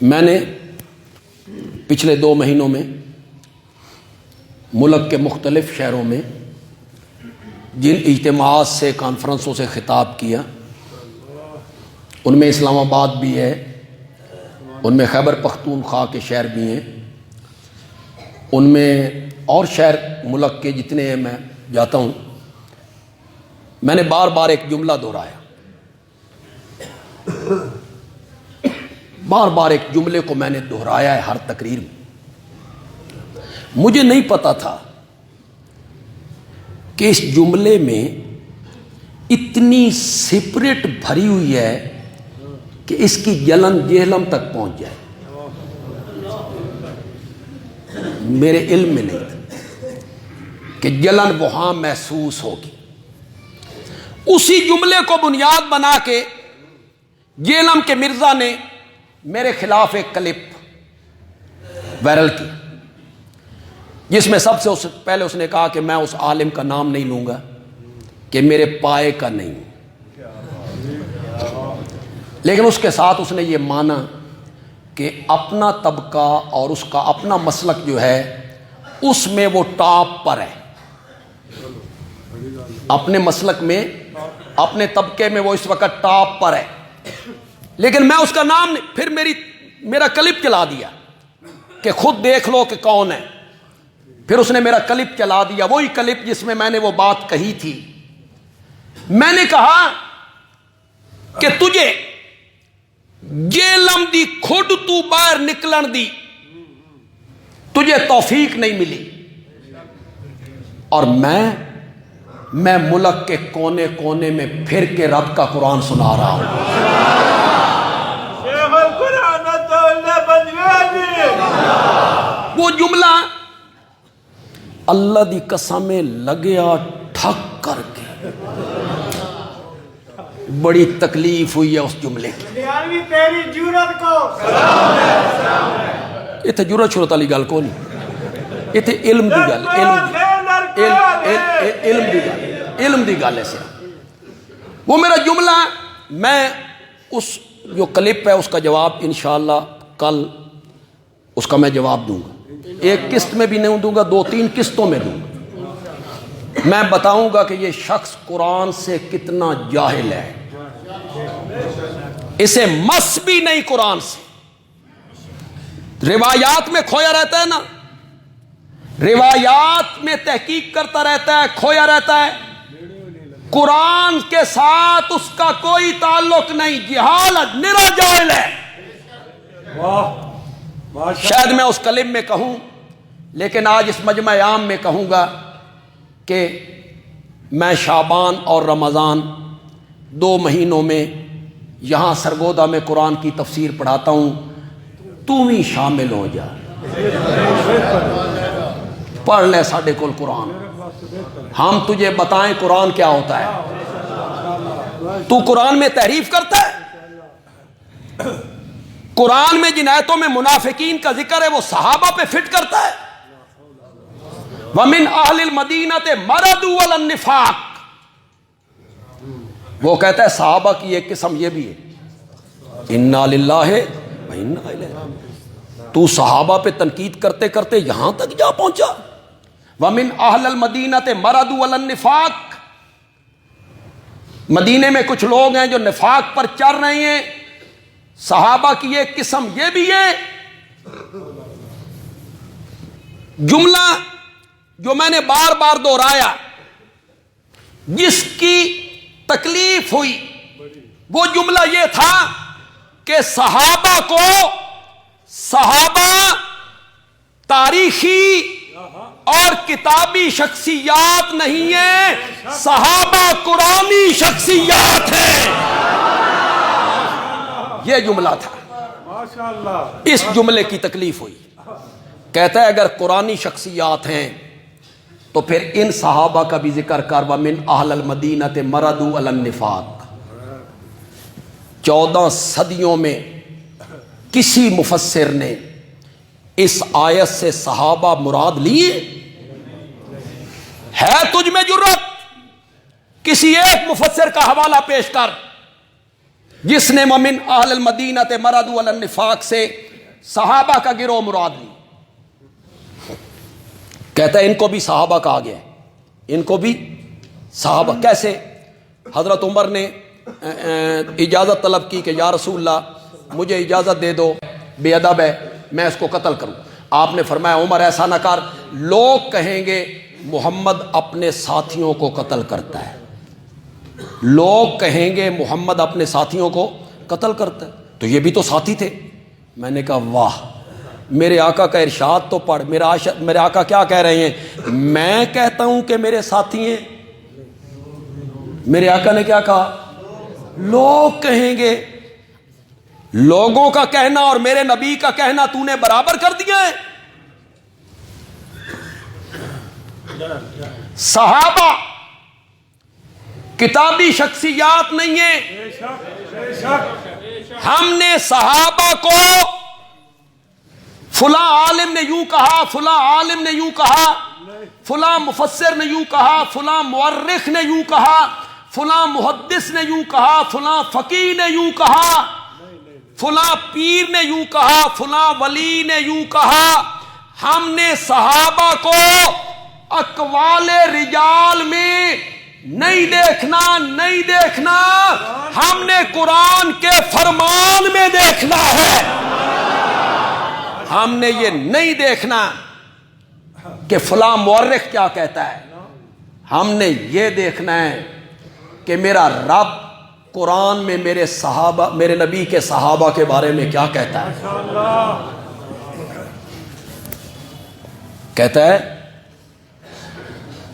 میں نے پچھلے 2 مہینوں میں ملک کے مختلف شہروں میں جن اجتماعات سے کانفرنسوں سے خطاب کیا، ان میں اسلام آباد بھی ہے، ان میں خیبر پختونخوا کے شہر بھی ہیں، ان میں اور شہر ملک کے جتنے ہیں میں جاتا ہوں، میں نے بار بار ایک جملہ دہرایا، بار بار ایک جملے کو میں نے دہرایا ہے ہر تقریر میں۔ مجھے نہیں پتا تھا کہ اس جملے میں اتنی سپرٹ بھری ہوئی ہے کہ اس کی جلن جہلم تک پہنچ جائے، میرے علم میں نہیں تھا کہ جلن وہاں محسوس ہوگی۔ اسی جملے کو بنیاد بنا کے جیلم کے مرزا نے میرے خلاف ایک کلپ وائرل کی، جس میں سب سے پہلے اس نے کہا کہ میں اس عالم کا نام نہیں لوں گا کہ میرے پائے کا نہیں، لیکن اس کے ساتھ اس نے یہ مانا کہ اپنا طبقہ اور اس کا اپنا مسلک جو ہے اس میں وہ ٹاپ پر ہے، اپنے مسلک میں اپنے طبقے میں وہ اس وقت ٹاپ پر ہے، لیکن میں اس کا نام نہیں۔ پھر میرا کلپ چلا دیا کہ خود دیکھ لو کہ کون ہے۔ پھر اس نے میرا کلپ چلا دیا، وہی کلپ جس میں میں نے وہ بات کہی تھی۔ میں نے کہا کہ تجھے جیلم دی کھڈ تو باہر نکلن دی تجھے توفیق نہیں ملی، اور میں ملک کے کونے کونے میں پھر کے رب کا قرآن سنا رہا ہوں۔ وہ جملہ اللہ دی قسم لگیا ٹھک کر کے، بڑی تکلیف ہوئی ہے اس جملے کی۔ اتنے جرت شرت والی گل کو نہیں، اتنے علم دی گل، علم دی گل ہے۔ وہ میرا جملہ، میں اس جو کلپ ہے اس کا جواب انشاءاللہ کل اس کا میں جواب دوں گا، ایک قسط میں بھی نہیں دوں گا، 2-3 قسطوں میں دوں گا۔ میں بتاؤں گا کہ یہ شخص قرآن سے کتنا جاہل ہے، اسے مس بھی نہیں قرآن سے، روایات میں کھویا رہتا ہے نا، روایات میں تحقیق کرتا رہتا ہے، کھویا رہتا ہے، قرآن کے ساتھ اس کا کوئی تعلق نہیں، جہالت، نرا جاہل ہے۔ شاید میں اس کلم میں کہوں، لیکن آج اس مجمع عام میں کہوں گا کہ میں شعبان اور رمضان 2 مہینوں میں یہاں سرگودا میں قرآن کی تفسیر پڑھاتا ہوں، تو بھی شامل ہو جا، پڑھ لے ساڈے کول قرآن، ہم تجھے بتائیں قرآن کیا ہوتا ہے۔ تو قرآن میں تحریف کرتا ہے، قرآن میں جن آیتوں میں منافقین کا ذکر ہے وہ صحابہ پہ فٹ کرتا ہے۔ وَمِنْ أَهْلِ الْمَدِينَةِ مَرَضُوا عَلَى النِّفَاقِ، وہ کہتا ہے صحابہ کی ایک قسم یہ بھی ہے، اِنَّا لِلَّهِ وَإِنَّا إِلَيْهِ، تو صحابہ پہ تنقید کرتے کرتے یہاں تک جا پہنچا۔ وَمِنْ أَهْلِ الْمَدِينَةِ مَرَضُوا عَلَى النِّفَاقِ، مدینے میں کچھ لوگ ہیں جو نفاق پر چل رہے ہیں، صحابہ کی ایک قسم یہ بھی ہے۔ جملہ جو میں نے بار بار دہرایا، جس کی تکلیف ہوئی، وہ جملہ یہ تھا کہ صحابہ تاریخی اور کتابی شخصیات نہیں ہیں، صحابہ قرآنی شخصیات ہیں، یہ جملہ تھا۔ اس جملے کی تکلیف ہوئی، کہتا ہے اگر قرآنی شخصیات ہیں تو پھر ان صحابہ کا بھی ذکر کر، وَمِنْ أَهْلِ الْمَدِينَةِ مَرَضُوا عَلَى النِّفَاقِ۔ 14 صدیوں میں کسی مفسر نے اس آیت سے صحابہ مراد لیے؟ ہے تجھ میں جرت؟ کسی ایک مفسر کا حوالہ پیش کر جس نے وَمِنْ أَهْلِ الْمَدِينَةِ مَرَضُوا عَلَى النِّفَاقِ سے صحابہ کا گروہ مراد نہیں. کہتا ہے ان کو بھی صحابہ کہا گیا ہے, ان کو بھی صحابہ. کیسے؟ حضرت عمر نے اجازت طلب کی کہ یا رسول اللہ مجھے اجازت دے دو, بے ادب ہے, میں اس کو قتل کروں. آپ نے فرمایا عمر ایسا نہ کر, لوگ کہیں گے محمد اپنے ساتھیوں کو قتل کرتا ہے, لوگ کہیں گے محمد اپنے ساتھیوں کو قتل کرتا ہے, تو یہ بھی تو ساتھی تھے. میں نے کہا واہ, میرے آقا کا ارشاد تو پڑھ. میرے آقا کیا کہہ رہے ہیں؟ میں کہتا ہوں کہ میرے ساتھی ہیں. میرے آقا نے کیا کہا؟ لوگ کہیں گے. لوگوں کا کہنا اور میرے نبی کا کہنا تو نے برابر کر دیا ہے. صحابہ کتابی شخصیات نہیں ہیں. ہم نے صحابہ کو فلاں عالم نے یوں کہا, فلاں عالم نے یوں کہا, فلاں مفسر نے یوں کہا, فلاں مورخ نے یوں کہا, فلاں محدث نے یوں کہا, فلاں فقیہ نے یوں کہا, فلاں پیر نے یوں کہا, فلاں ولی نے یوں کہا. ہم نے صحابہ کو اقوال رجال میں نہیں دیکھنا, نہیں دیکھنا, ہم نے قرآن کے فرمان میں دیکھنا ہے. ہم نے یہ نہیں دیکھنا کہ فلاں مورخ کیا کہتا ہے, ہم نے یہ دیکھنا ہے کہ میرا رب قرآن میں میرے صحابہ, میرے نبی کے صحابہ کے بارے میں کیا کہتا ہے. کہتا ہے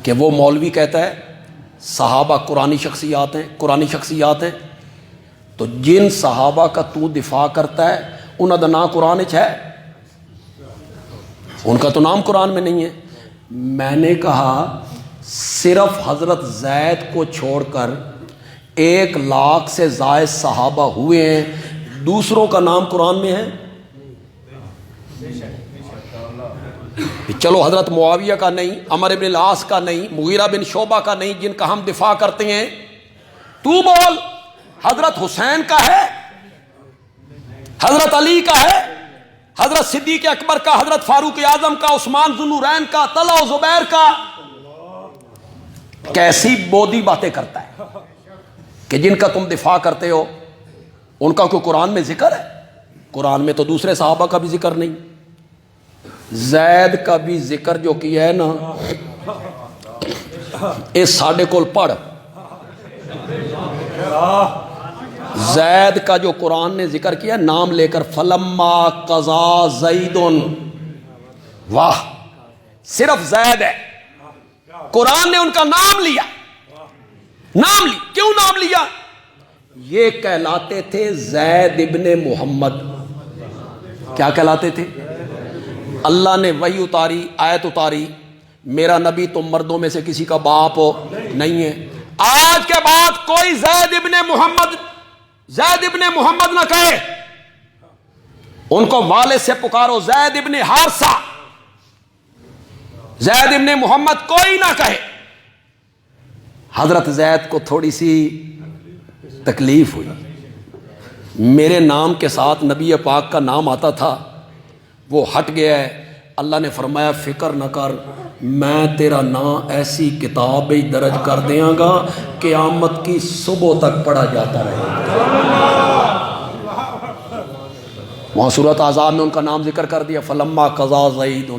کہ وہ مولوی کہتا ہے صحابہ قرآنی شخصیات ہیں, قرآنی شخصیات ہیں, تو جن صحابہ کا تو دفاع کرتا ہے انہاں دا نام قرآن وچ ہے, ان کا تو نام قرآن میں نہیں ہے. میں نے کہا صرف حضرت زید کو چھوڑ کر 1,00,000 سے زائد صحابہ ہوئے ہیں, دوسروں کا نام قرآن میں ہے. چلو حضرت معاویہ کا نہیں, عمر بن العاص کا نہیں, مغیرہ بن شعبہ کا نہیں, جن کا ہم دفاع کرتے ہیں. تو بول حضرت حسین کا ہے, حضرت علی کا ہے, حضرت صدیق اکبر کا, حضرت فاروق اعظم کا, عثمان ذو النورین کا, طلحہ و زبیر کا. کیسی بودی باتیں کرتا ہے کہ جن کا تم دفاع کرتے ہو ان کا کوئی قرآن میں ذکر ہے؟ قرآن میں تو دوسرے صحابہ کا بھی ذکر نہیں. زید کا بھی ذکر جو کیا ہے نا, اس ساڈے کول پڑھ. زید کا جو قرآن نے ذکر کیا نام لے کر, فلما قضا زید, واہ, صرف زید ہے. قرآن نے ان کا نام لیا, نام لی. کیوں نام لیا؟ یہ کہلاتے تھے زید ابن محمد. کیا کہلاتے تھے؟ اللہ نے وحی اتاری, آیت اتاری, میرا نبی تم مردوں میں سے کسی کا باپ نہیں ہے. آج کے بعد کوئی زید ابن محمد, زید ابن محمد نہ کہے, ان کو والد سے پکارو زید ابن حارثہ. زید ابن محمد کوئی نہ کہے. حضرت زید کو تھوڑی سی تکلیف ہوئی, میرے نام کے ساتھ نبی پاک کا نام آتا تھا, وہ ہٹ گیا ہے. اللہ نے فرمایا فکر نہ کر, میں تیرا نام ایسی کتاب درج کر دیاں گا قیامت کی صبح تک پڑھا جاتا رہے گا. وہاں سورۃ احزاب میں ان کا نام ذکر کر دیا, فلما قضا زید.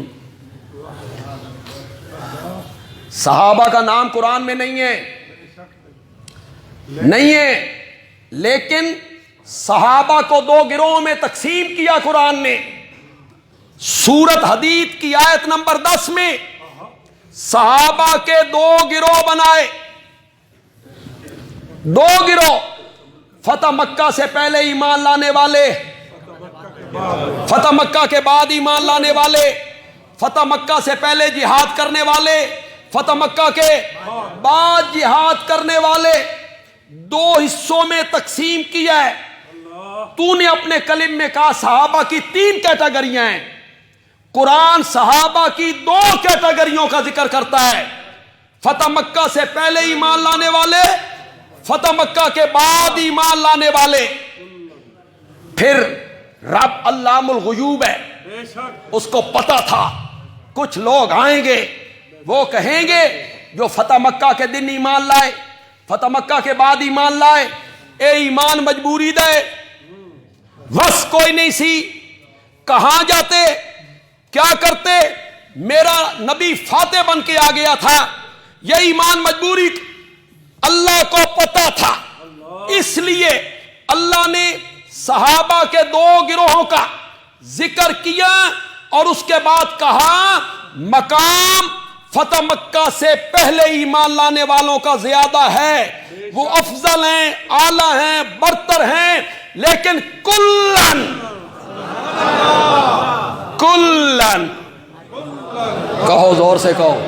صحابہ کا نام قرآن میں نہیں ہے, نہیں ہے, لیکن صحابہ کو 2 گروہوں میں تقسیم کیا قرآن نے. سورت حدید کی آیت نمبر 10 میں صحابہ کے 2 گروہ بنائے. 2 گروہ, فتح مکہ سے پہلے ایمان لانے والے, فتح مکہ کے بعد ایمان لانے والے, فتح مکہ سے پہلے جہاد کرنے والے, فتح مکہ کے بعد جہاد کرنے والے. 2 حصوں میں تقسیم کیا ہے. تو نے اپنے کلم میں کہا صحابہ کی 3 کیٹیگریاں ہیں. قرآن صحابہ کی 2 کیٹیگریوں کا ذکر کرتا ہے, فتح مکہ سے پہلے ایمان لانے والے, فتح مکہ کے بعد ایمان لانے والے. پھر رب علام الغیوب ہے، بے شک اس کو پتا تھا کچھ لوگ آئیں گے، وہ کہیں گے جو فتح مکہ کے دن ایمان لائے، فتح مکہ کے بعد ایمان لائے، اے ایمان مجبوری دے، بس کوئی نہیں سی، کہاں جاتے، کیا کرتے، میرا نبی فاتح بن کے آ گیا تھا، یہ ایمان مجبوری اللہ کو پتا تھا، اس لیے اللہ نے صحابہ کے دو گروہوں کا ذکر کیا اور اس کے بعد کہا مقام فتح مکہ سے پہلے ایمان لانے والوں کا زیادہ ہے، وہ افضل ہیں، اعلی ہیں، برتر ہیں، لیکن کلن کلن، کہو زور سے کہو،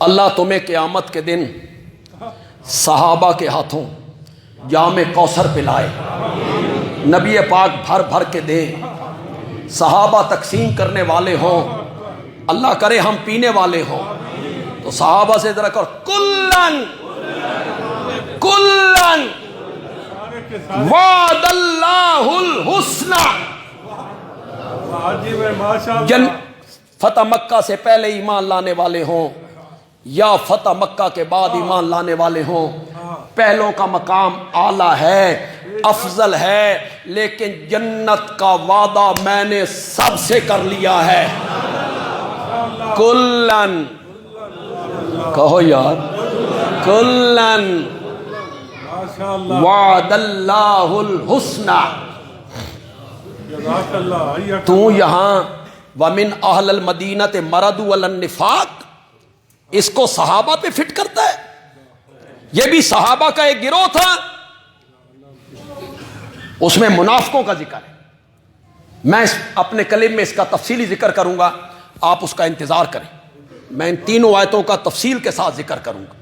اللہ تمہیں قیامت کے دن صحابہ کے ہاتھوں جام کوثر پلائے، نبی پاک بھر بھر کے دے، صحابہ تقسیم کرنے والے ہوں، اللہ کرے ہم پینے والے ہوں، تو صحابہ سے ذرا کر کلن کلن وعد اللہ الحسنى، جن فتح مکہ سے پہلے ایمان لانے والے ہوں یا فتح مکہ کے بعد ایمان لانے والے ہوں، پہلوں کا مقام اعلیٰ ہے، افضل ہے، لیکن جنت کا وعدہ میں نے سب سے کر لیا ہے، کلن، کہو یار، کلن وعد اللہ الحسنى، تو یہاں وَمِنْ أَهْلِ الْمَدِينَةِ مَرَدُوا عَلَى النِّفَاقِ اس کو صحابہ پہ فٹ کرتا ہے، یہ بھی صحابہ کا ایک گروہ تھا، اس میں منافقوں کا ذکر ہے، میں اپنے کلم میں اس کا تفصیلی ذکر کروں گا، آپ اس کا انتظار کریں، میں ان تینوں آیتوں کا تفصیل کے ساتھ ذکر کروں گا۔